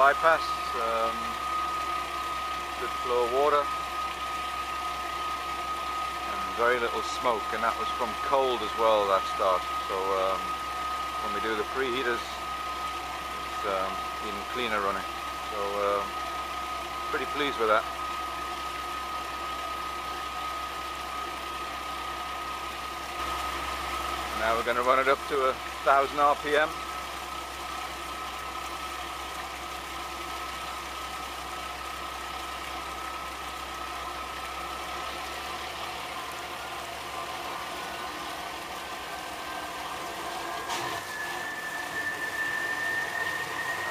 bypass, good flow of water, and very little smoke, and that was from cold as well, that start. So when we do the preheaters, it's even cleaner running. So pretty pleased with that. Now we're going to run it up to 1000 RPM.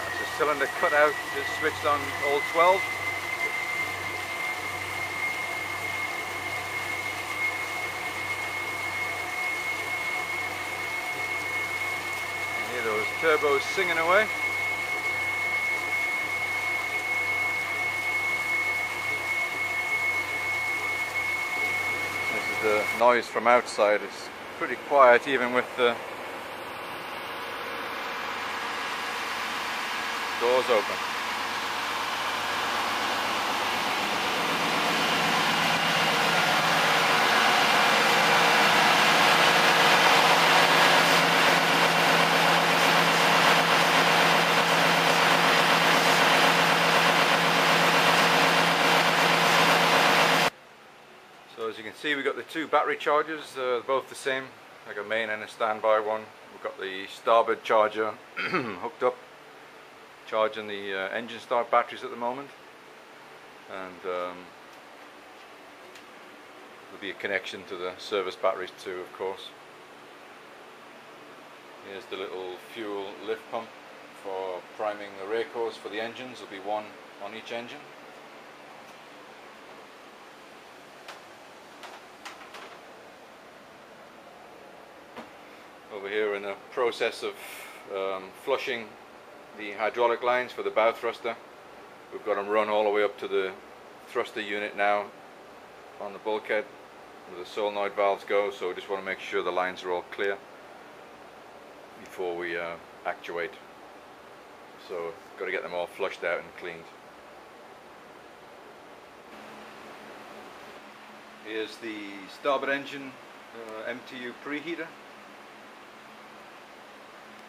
That's the cylinder cut out, just switched on all 12. Those turbos singing away. This is the noise from outside. It's pretty quiet even with the doors open. So as you can see, we've got the two battery chargers, both the same, like a main and a standby one. We've got the starboard charger hooked up, charging the engine start batteries at the moment, and there'll be a connection to the service batteries too, of course. Here's the little fuel lift pump for priming the rear cores for the engines. There'll be one on each engine. Over here in the process of flushing the hydraulic lines for the bow thruster. We've got them run all the way up to the thruster unit now on the bulkhead where the solenoid valves go, so we just want to make sure the lines are all clear before we actuate. So got to get them all flushed out and cleaned. Here's the starboard engine MTU preheater.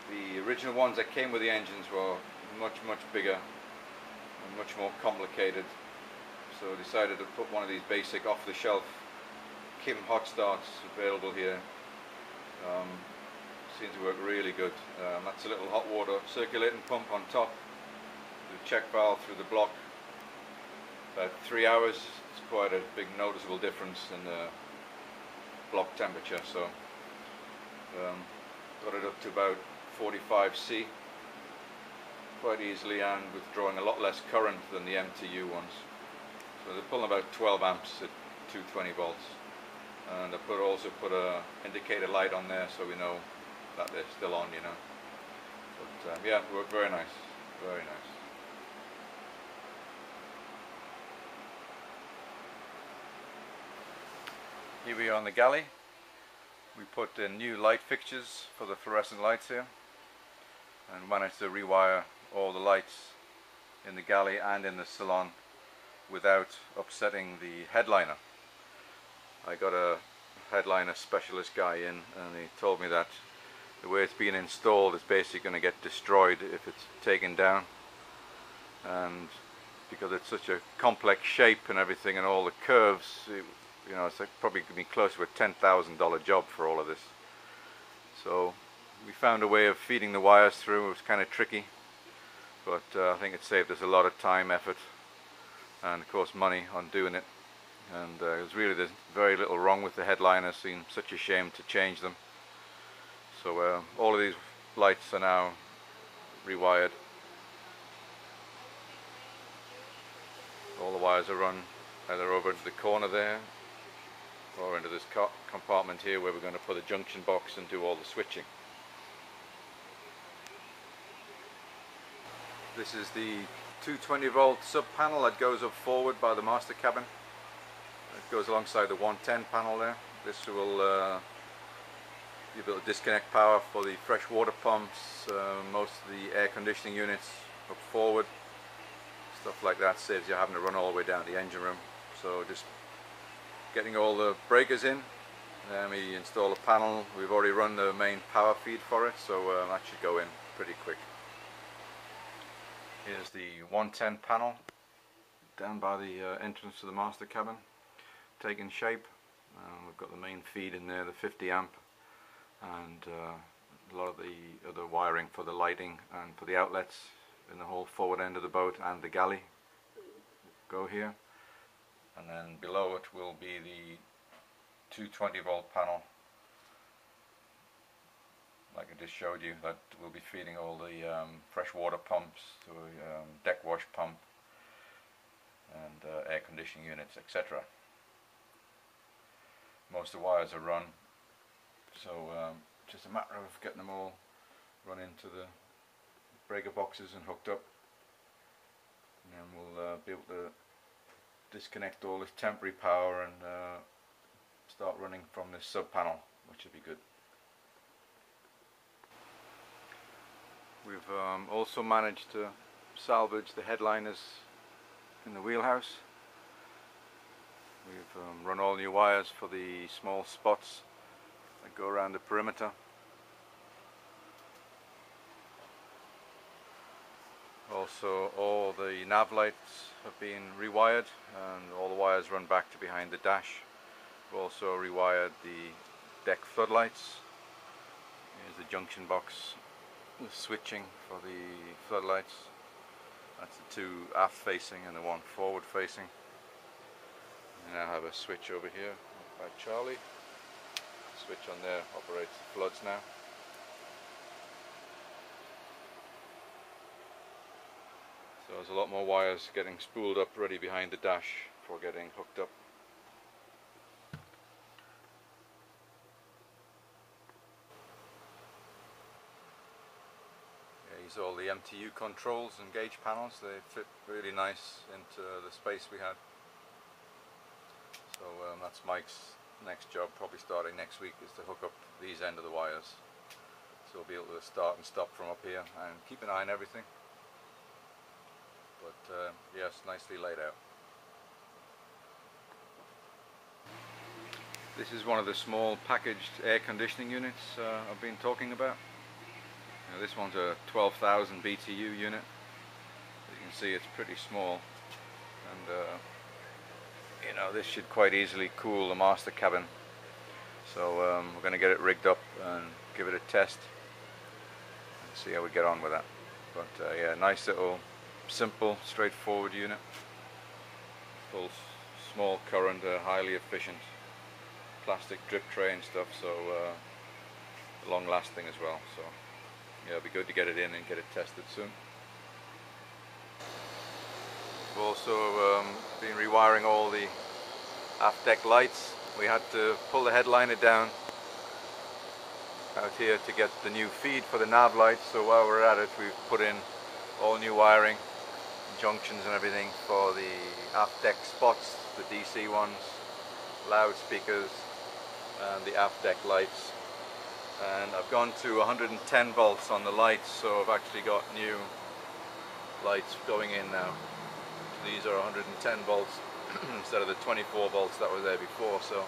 The original ones that came with the engines were much bigger and much more complicated, so I decided to put one of these basic off-the-shelf Kim hot starts available here. Seems to work really good. That's a little hot water circulating pump on top, the check valve through the block. About 3 hours, it's quite a big noticeable difference in the block temperature. So got it up to about 45C quite easily, and withdrawing a lot less current than the MTU ones. So they're pulling about 12 amps at 220 volts, and I also put a indicator light on there so we know that they're still on, you know. But yeah, it worked very nice, very nice. Here we are on the galley. We put in new light fixtures for the fluorescent lights here, and managed to rewire all the lights in the galley and in the salon without upsetting the headliner. I got a headliner specialist guy in, and he told me that the way it's being installed is basically going to get destroyed if it's taken down, and because it's such a complex shape and everything and all the curves, you know, it's like probably going to be close to a $10,000 job for all of this. So we found a way of feeding the wires through. It was kind of tricky, but I think it saved us a lot of time, effort, and of course money on doing it. And it was really, there's very little wrong with the headliner. It seemed such a shame to change them. So all of these lights are now rewired. All the wires are run either over into the corner there or into this compartment here where we're going to put a junction box and do all the switching. This is the 220 volt sub panel that goes up forward by the master cabin. It goes alongside the 110 panel there. This will be able to disconnect power for the fresh water pumps, most of the air conditioning units up forward, Stuff like that saves you having to run all the way down to the engine room. So just getting all the breakers in, then we install a panel. We've already run the main power feed for it, so that should go in pretty quick. Here's the 110 panel down by the entrance to the master cabin, taking shape. We've got the main feed in there, the 50 amp, and a lot of the other wiring for the lighting and for the outlets in the whole forward end of the boat and the galley go here. And then below it will be the 220 volt panel, like I just showed you, that will be feeding all the fresh water pumps to a deck wash pump and air conditioning units, etc. Most of the wires are run, so just a matter of getting them all run into the breaker boxes and hooked up, and then we'll be able to disconnect all this temporary power and start running from this sub panel, which would be good. We've also managed to salvage the headliners in the wheelhouse. We've run all new wires for the small spots that go around the perimeter. Also, all the nav lights have been rewired and all the wires run back to behind the dash. We've also rewired the deck floodlights. Here's the junction box, the switching for the floodlights. That's the two aft facing and the one forward facing. And I have a switch over here by Charlie. The switch on there operates the floods now. So there's a lot more wires getting spooled up ready behind the dash for getting hooked up. Yeah, these are all the MTU controls and gauge panels. They fit really nice into the space we had. So that's Mike's next job, probably starting next week, is to hook up these end of the wires. So we'll be able to start and stop from up here and keep an eye on everything. But yes, nicely laid out. This is one of the small packaged air conditioning units I've been talking about. Now, this one's a 12,000 BTU unit. As you can see, it's pretty small, and you know, this should quite easily cool the master cabin. So we're going to get it rigged up and give it a test and see how we get on with that. But yeah, nice little simple straightforward unit, full small current, highly efficient plastic drip tray and stuff, so long lasting as well. So yeah, it'll be good to get it in and get it tested soon. We've also been rewiring all the aft deck lights. We had to pull the headliner down out here to get the new feed for the nav lights, so while we're at it, we've put in all new wiring, junctions and everything for the aft deck spots, the DC ones, loudspeakers and the aft deck lights. And I've gone to 110 volts on the lights, so I've actually got new lights going in now. These are 110 volts instead of the 24 volts that were there before, so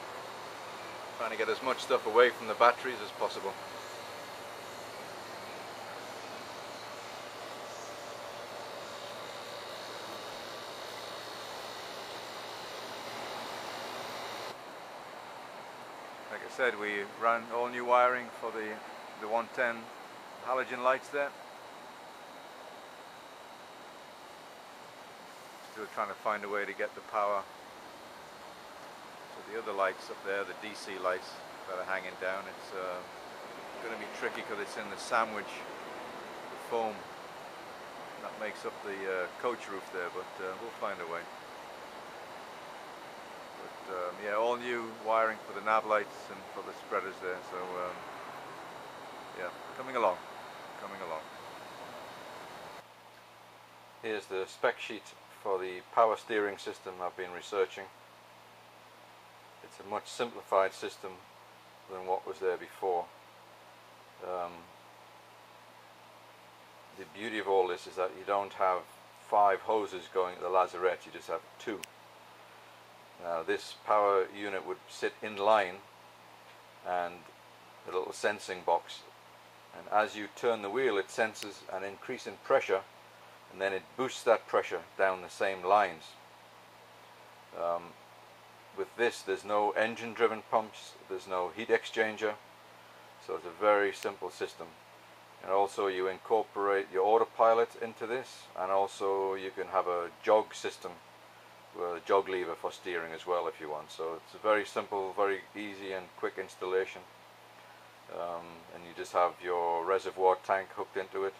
trying to get as much stuff away from the batteries as possible. Like I said, we ran all new wiring for the 110 halogen lights there. Still trying to find a way to get the power to the other lights up there, the DC lights that are hanging down. It's going to be tricky because it's in the sandwich, the foam that makes up the coach roof there, but we'll find a way. But yeah, all new wiring for the nav lights and for the spreaders there, so yeah, coming along. Here's the spec sheet for the power steering system I've been researching. It's a much simplified system than what was there before. The beauty of all this is that you don't have 5 hoses going to the lazarette, you just have 2. Now this power unit would sit in line and a little sensing box, and as you turn the wheel it senses an increase in pressure, and then it boosts that pressure down the same lines. With this there's no engine driven pumps, there's no heat exchanger, so it's a very simple system. And also you incorporate your autopilot into this, and also you can have a jog system with a jog lever for steering as well if you want. So it's a very simple, very easy and quick installation, and you just have your reservoir tank hooked into it,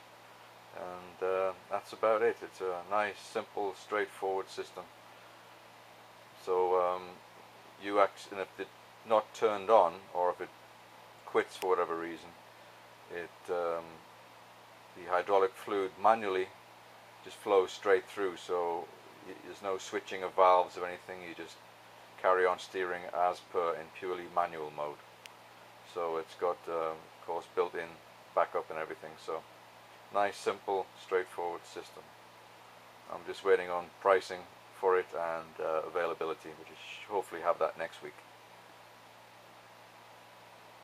and that's about it. It's a nice, simple, straightforward system. So and if it's not turned on, or if it quits for whatever reason, the hydraulic fluid manually just flows straight through, so there's no switching of valves or anything. You just carry on steering as per in purely manual mode. So it's got of course built-in backup and everything. So nice, simple, straightforward system. I'm just waiting on pricing for it and availability, which is hopefully have that next week.